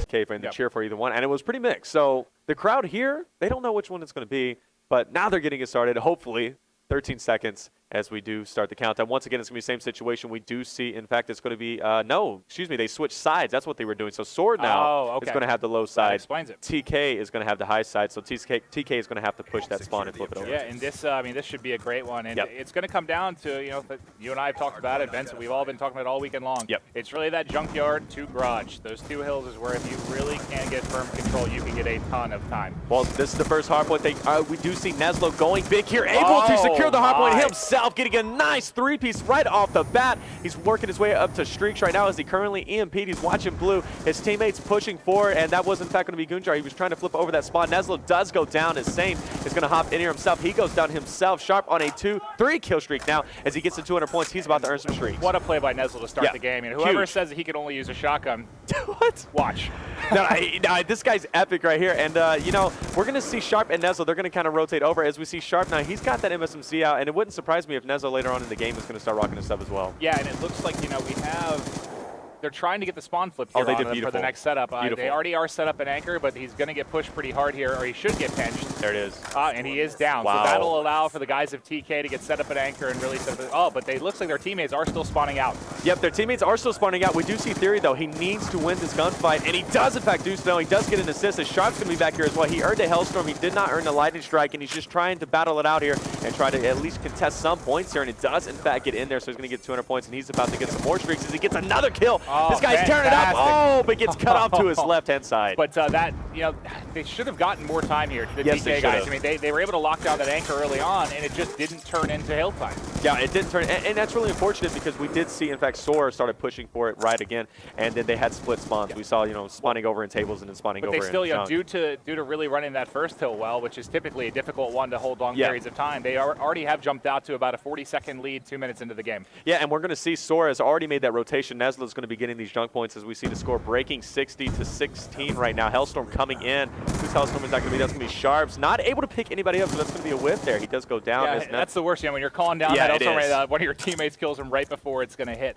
TK and the cheer for either one, and it was pretty mixed. So the crowd here, they don't know which one it's going to be, but now they're getting it started. Hopefully, 13 seconds as we do start the countdown. Once again, it's going to be the same situation. We do see, in fact, it's going to be, they switched sides. That's what they were doing. So SoaR now is going to have the low side. That explains it. TK is going to have the high side. So TK is going to have to push that spawn and flip it over. Yeah, and this, this should be a great one. And it's going to come down to, you and I have talked about it, Vincent. We've all been talking about it all weekend long. Yep. It's really that junkyard to garage. Those two hills is where if you really can get firm control, you can get a ton of time. Well, this is the first hardpoint. We do see Neslo going big here, able to secure the hardpoint himself, getting a nice three-piece right off the bat. He's working his way up to streaks right now as he currently EMP'd. He's watching blue. His teammates pushing forward, and that was in fact going to be Gunjar. He was trying to flip over that spawn. Neslo does go down as Saint is going to hop in here himself. He goes down himself. Sharp on a 2-3 kill streak now as he gets to 200 points. He's about to earn some streaks. What a play by Neslo to start the game. And whoever says that he can only use a shotgun, what? Watch. No, this guy's epic right here. And, we're going to see Sharp and Neslo. They're going to kind of rotate over as we see Sharp now. He's got that MSMC out, and it wouldn't surprise me if Neslo later on in the game is going to start rocking his stuff as well. Yeah, and it looks like, we have... They're trying to get the spawn flip here on them for the next setup. They already are set up an anchor, but he's going to get pushed pretty hard here, or he should get pinched. There it is. And he is down. Wow. So that'll allow for the guys of TK to get set up an anchor and really set up. But it looks like their teammates are still spawning out. Yep, their teammates are still spawning out. We do see Theory, though. He needs to win this gunfight, and he does, in fact, do so. He does get an assist. As Sharp's going to be back here as well. He earned a Hellstorm. He did not earn the Lightning Strike, and he's just trying to battle it out here and try to at least contest some points here. And it does, in fact, get in there, so he's going to get 200 points, and he's about to get some more streaks as he gets another kill. This guy's tearing it up. Oh, but gets cut off to his left-hand side. But they should have gotten more time here to the TK guys. I mean, they were able to lock down that anchor early on, and it just didn't turn into hill time. Yeah, it didn't turn, and that's really unfortunate because we did see, in fact, SoaR started pushing for it right again, and then they had split spawns. We saw, spawning over in tables and then spawning over in But they still, due to really running that first hill well, which is typically a difficult one to hold long periods of time, they already have jumped out to about a 40-second lead 2 minutes into the game. Yeah, and we're going to see SoaR has already made that rotation. Neslo's going to be getting these junk points as we see the score breaking 60-16 right now. Hellstorm coming in. Whose Hellstorm is that going to be? That's going to be Sharp's. Not able to pick anybody up, so that's going to be a whiff there. He does go down. Yeah, that's the worst. When you're calling down that Hellstorm, one of your teammates kills him right before it's going to hit.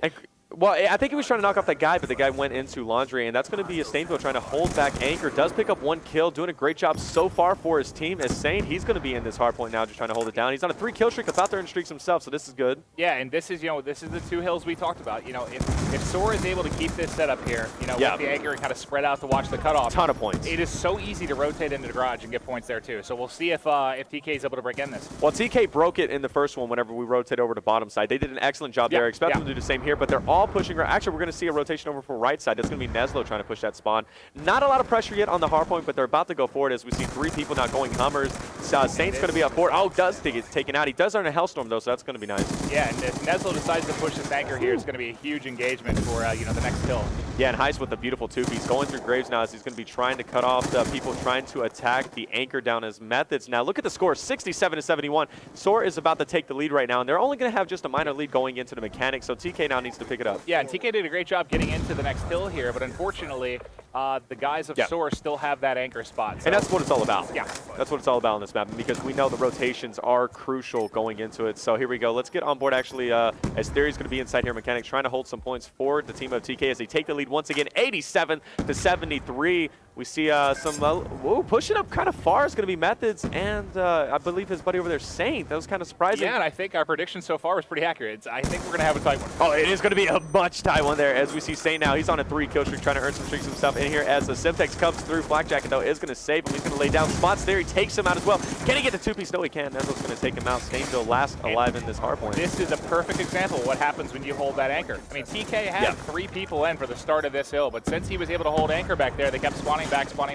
Well, I think he was trying to knock off that guy, but the guy went into Laundry, and that's going to be a Stainville trying to hold back Anchor. Does pick up one kill, doing a great job so far for his team. As Saint, he's going to be in this hard point now, just trying to hold it down. He's on a 3-kill streak, about to earn streaks himself, so this is good. Yeah, and this is, this is the two hills we talked about. If SoaR is able to keep this setup here, with the Anchor and kind of spread out to watch the cutoff. Ton of points. It is so easy to rotate into the garage and get points there too. So we'll see if TK is able to break in this. Well, TK broke it in the first one whenever we rotate over to bottom side. They did an excellent job there. Expect them to do the same here, but they're all pushing. Actually, we're going to see a rotation over for right side. That's going to be Neslo trying to push that spawn. Not a lot of pressure yet on the hard point, but they're about to go forward as we see 3 people now going Hummers. Saint's going to be up forward. Oh, does get taken out. He does earn a Hellstorm, though, so that's going to be nice. Yeah, and if Neslo decides to push this anchor here, it's going to be a huge engagement for, the next kill. Yeah, and Heist with a beautiful 2-piece going through Graves now as he's going to be trying to cut off the people trying to attack the anchor down as methods. Now, look at the score, 67-71. SoaR is about to take the lead right now, and they're only going to have just a minor lead going into the mechanics, so TK now needs to pick it up. Yeah, and TK did a great job getting into the next hill here, but unfortunately, the guys of SoaR still have that anchor spot. So. And that's what it's all about. Yeah. That's what it's all about on this map, because we know the rotations are crucial going into it. So here we go. Let's get on board, actually, as Theory's going to be inside here. Mechanics trying to hold some points for the team of TK as they take the lead once again, 87-73. We see pushing up kind of far is going to be Methods, and I believe his buddy over there, Saint. That was kind of surprising. Yeah, and I think our prediction so far was pretty accurate. I think we're going to have a tight one. Oh, it is going to be a much tight one there as we see Saint now. He's on a 3-kill streak, trying to earn some streaks himself in here as the Simtex comes through. Blackjacket, though, is going to save him. He's going to lay down spots there. He takes him out as well. Can he get the 2-piece? No, he can. Neslo's going to take him out. Stainville last alive in this hard point. This is a perfect example of what happens when you hold that anchor. I mean, TK had 3 people in for the start of this hill, but since he was able to hold anchor back there, they kept spawning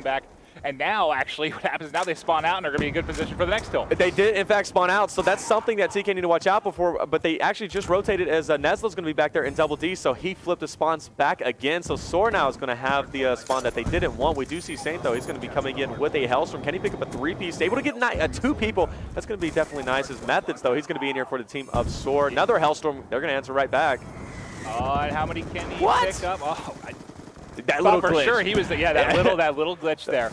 back. And now, actually, what happens now, they spawn out and are going to be in a good position for the next hill. They did, in fact, spawn out, so that's something that TK need to watch out for, but they actually just rotated as Neslo's going to be back there in double D, so he flipped the spawns back again. So SoaR now is going to have the spawn that they didn't want. We do see Saint, though. He's going to be coming in with a Hellstorm. Can he pick up a 3-piece? Able to get 2 people. That's going to be definitely nice. His Methods, though, he's going to be in here for the team of SoaR. Another Hellstorm. They're going to answer right back. And how many can he pick up? That little glitch. For sure, he was, that little glitch there.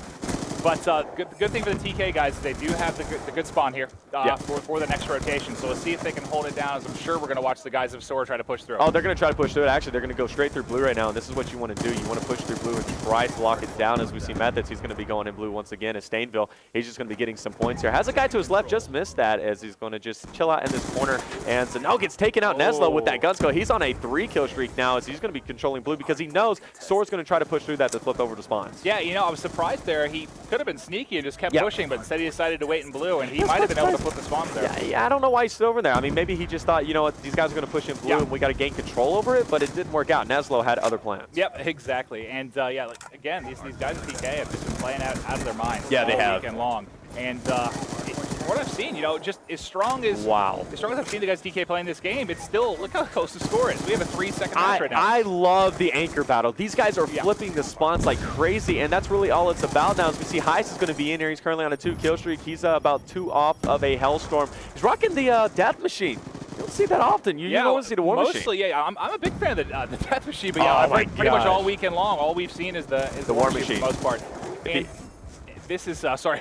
But good thing for the TK guys is they do have the good spawn here for the next rotation. So let's see if they can hold it down, as I'm sure we're going to watch the guys of SoaR try to push through. Oh, they're going to try to push through it. Actually, they're going to go straight through blue right now, and this is what you want to do. You want to push through blue and try to lock it down. As we see Methods, he's going to be going in blue once again. As Stainville, he's just going to be getting some points here. Has a guy to his left, just missed that, as he's going to just chill out in this corner. And so now gets taken out. Neslo with that gun skill. He's on a 3-kill streak now, as he's going to be controlling blue because he knows SoaR's going to try to push through that to flip over to spawns. Yeah, you know, I was surprised there. He could have been sneaky and just kept pushing, but instead he decided to wait in blue, and he might have been able to flip the spawns there. Yeah, I don't know why he stood over there. I mean, maybe he just thought, you know what, these guys are going to push in blue and we got to gain control over it, but it didn't work out. Neslo had other plans. Yep, exactly. And yeah, like, again, these guys at PK have just been playing out of their minds all they have. Weekend long. And what I've seen, you know, just as strong as I've seen the guys TK playing this game, it's still, look how close the score is. We have a 3-second match right now. I love the anchor battle. These guys are flipping the spawns like crazy, and that's really all it's about now. As we see, Heist is going to be in here. He's currently on a 2-kill streak. He's about 2 off of a Hellstorm. He's rocking the Death Machine. You don't see that often. You don't see the War Machine. Mostly, yeah. I'm a big fan of the Death Machine, but pretty much all weekend long, all we've seen is the War Machine for the most part. And this is sorry,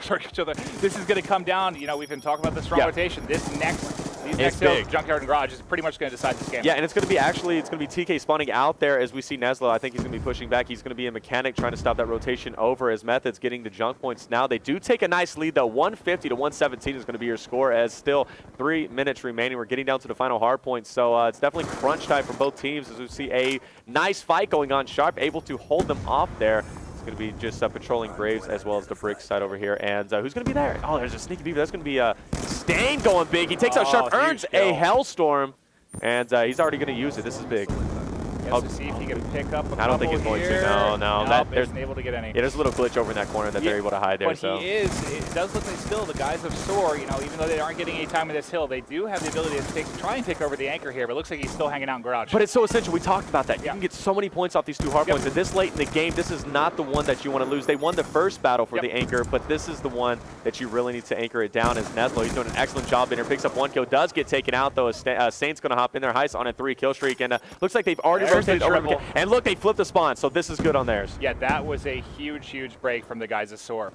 this is going to come down. You know, we've been talking about the strong rotation. These next hills, Junkyard and Garage, is pretty much going to decide this game. Yeah, and it's going to be TK spawning out there as we see Neslo. I think he's going to be pushing back. He's going to be a mechanic trying to stop that rotation over as Methods getting the junk points now. They do take a nice lead though. 150 to 117 is going to be your score as still 3 minutes remaining. We're getting down to the final hard point, so it's definitely crunch time for both teams as we see a nice fight going on. Sharp able to hold them off there. Going to be just patrolling Graves as well as the Bricks side over here. And who's going to be there? Oh, there's a sneaky beaver. That's going to be Stain going big. He takes out Sharp, earns a Hellstorm, and he's already going to use it. This is big. To see if he can pick up a I don't think he's going to. No. Nope, isn't able to get any. Yeah, there's a little glitch over in that corner that they're able to hide there. But it does look like still the guys of SoaR, you know, even though they aren't getting any time in this hill, they do have the ability to try and take over the anchor here, but it looks like he's still hanging out in Garage. But it's so essential. We talked about that. You can get so many points off these 2 hard points, and this late in the game, this is not the one that you want to lose. They won the first battle for the anchor, but this is the one that you really need to anchor it down as Neslo. He's doing an excellent job in here. Picks up 1 kill, does get taken out, though. Saint's going to hop in there. Heist on a 3-kill streak, and looks like they've already rotated over. And look, they flipped the spawn, so this is good on theirs. Yeah, that was a huge break from the guys of SoaR.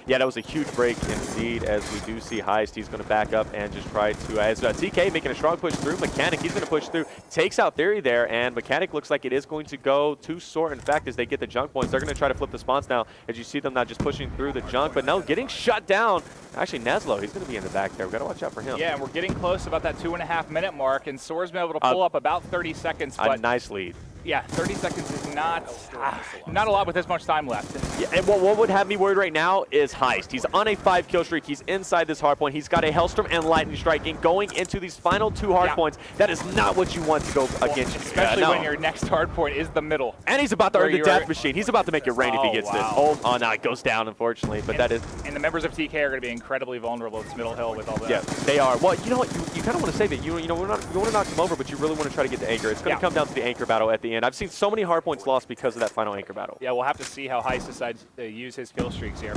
Yeah, that was a huge break indeed, as we do see Heist. He's going to back up and just try to, as TK making a strong push through. Mechanic, he's going to push through, takes out Theory there, and Mechanic looks like it is going to go to SoaR. In fact, as they get the junk points, they're going to try to flip the spawns now, as you see them not just pushing through the junk, but no, getting shut down. Actually, Neslo, he's going to be in the back there. We've got to watch out for him. Yeah, and we're getting close about that 2.5-minute mark, and SoaR's been able to pull up about 30 seconds. A nice lead. Yeah, 30 seconds is not a lot with this much time left. Yeah, and what would have me worried right now is Heist. He's on a 5-kill streak. He's inside this hard point. He's got a Hellstorm and Lightning Strike. And going into these final 2 hard points, that is not what you want to go against. Especially when your next hard point is the middle. And he's about to earn the Death Machine. He's about to make it rain if he gets this. Oh, no, it goes down, unfortunately. But And the members of TK are going to be incredibly vulnerable at this middle hill with all that. Yeah, they are. Well, you know what? You kind of want to say that, you want to knock them over, but you really want to try to get the anchor. It's going to come down to the anchor battle at the end. I've seen so many hard points lost because of that final anchor battle. Yeah, we'll have to see how Heist decides to use his kill streaks here.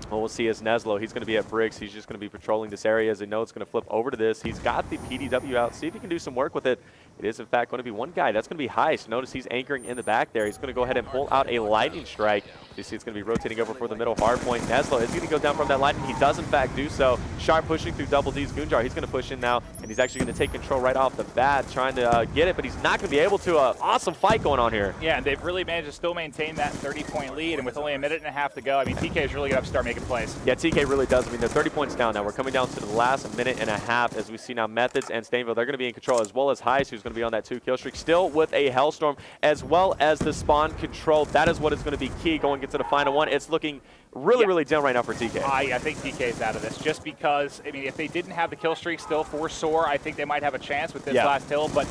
Well, we'll see as Neslo. He's going to be at Bricks. He's just going to be patrolling this area as they know it's going to flip over to this. He's got the PDW out. See if he can do some work with it. It is, in fact, going to be one guy. That's going to be Heist. Notice he's anchoring in the back there. He's going to go ahead and pull out a Lightning Strike. You see it's going to be rotating over for the middle hard point. Neslo is going to go down from that lightning. He does, in fact, do so. Sharp pushing through Double D's Goonjar. He's going to push in now, and he's actually going to take control right off the bat, trying to get it, but he's not going to be able to. Awesome fight going on here. Yeah, and they've really managed to still maintain that 30-point lead, and with only a minute and a half to go, I mean, TK is really going to have to start making plays. Yeah, TK really does. I mean, they're 30 points down now. We're coming down to the last minute and a half as we see now Methods and Stainville. They're going to be in control, as well as Heist, who's going to be on that 2-kill streak, still with a Hellstorm, as well as the spawn control. That is what is going to be key going into the final one. It's looking really dim right now for TK. I think TK is out of this just because, I mean, if they didn't have the kill streak still for SoaR, I think they might have a chance with this last hill, but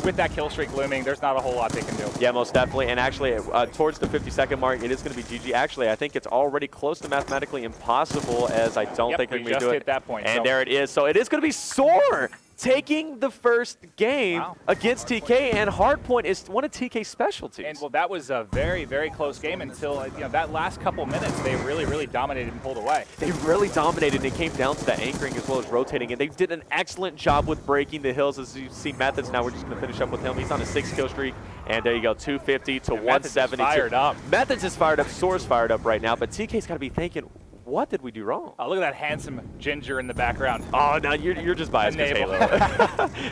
with that kill streak looming, there's not a whole lot they can do. Yeah, most definitely. And actually, towards the 50-second mark, it is going to be GG. Actually, I think it's already close to mathematically impossible, as I don't think they're going to do it. Hit that point. And there it is. So it is going to be SoaR taking the first game against TK, and Hardpoint is one of TK's specialties. And well, that was a very, very close game until that last couple minutes. They really, really dominated and pulled away. They really dominated, and it came down to the anchoring as well as rotating, and they did an excellent job with breaking the hills. As you see, Methods now, we're just going to finish up with him. He's on a 6-kill streak, and there you go, 250 to 170. Fired up. Methods is fired up, SoaR's fired up right now, but TK's got to be thinking, what did we do wrong? Oh, look at that handsome ginger in the background. Oh, no, you're just biased because Halo.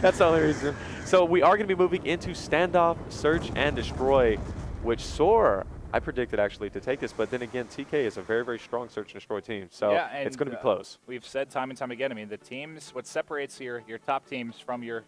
That's the only reason. So we are going to be moving into Standoff, Search, and Destroy, which SoaR, I predicted actually to take this, but then again, TK is a very, very strong Search and Destroy team, so yeah, it's going to be close. We've said time and time again, I mean, the teams, what separates your top teams from your